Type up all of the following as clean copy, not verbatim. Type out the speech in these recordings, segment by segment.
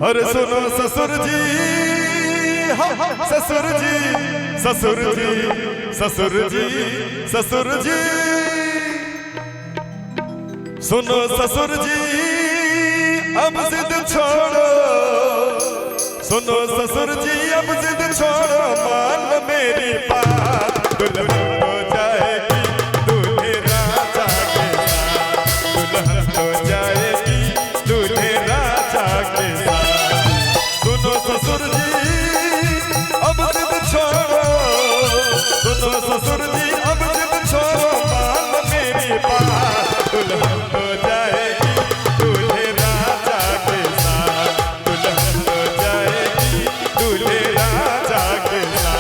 अरे सुनो ससुर जी, ससुर जी, ससुर जी, ससुर जी, ससुर जी, सुनो ससुर जी, अब जिद छोड़ो, सुनो ससुर जी, अब जिद छोड़ो, मान मेरी बात, दुल्हन हो जाएगी दूल्हे राजा के साथ, दुल्हन हो जाएगी दूल्हे राजा के साथ। सुनो ससुर जी, अब जिद छोड़ो, सुनो ससुर जी, अब जिद छोड़ो, मान मेरी बात, दुल्हन हो जाएगी दूल्हे राजा के साथ, दुल्हन हो जाएगी दूल्हे राजा के साथ।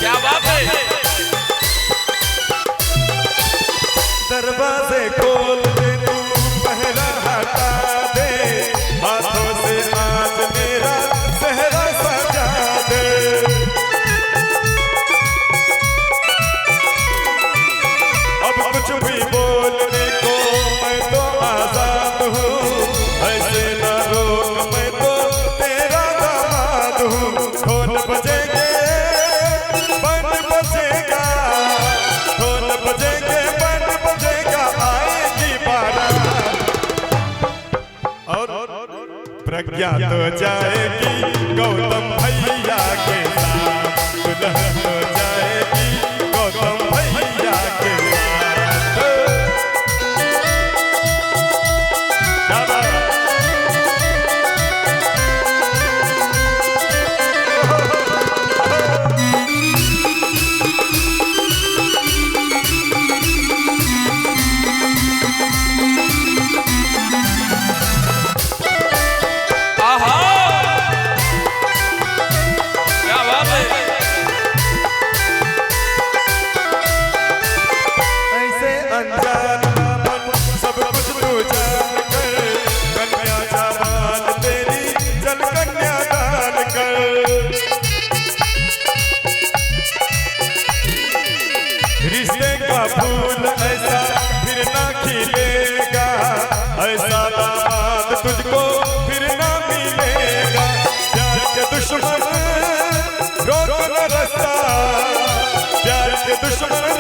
क्या बात है। दरवाजे खोल दे तू, पहरा हटा दे, हाथों से आज मेरा सेहरा सजा दे। अब कुछ भी बोलने को मैं तो आजाद हूँ, ऐसे न रोक मैं तो तेरा दामाद हूँ। ढोल बजेंगे बंद बजेगा, ढोल बजेंगे बंद बजेगा, आएगी बारात और प्रज्ञा तो जाएगी गौतम भैया के साथ, दुल्हन तो जाएगी गौतम भैया के साथ। क्या बात है? आहा, क्या बात है। ऐसे अनजान बन सब कुछ तू जान कर, कन्या जवान तेरी जल कन्या दान कर। रिश्ते का फूल ऐसा फिर ना खिलेगा, ऐसा दामाद तुझको फिर ना मिलेगा। प्यार के दुश्मन रोक न रास्ता, प्यार के दुश्मन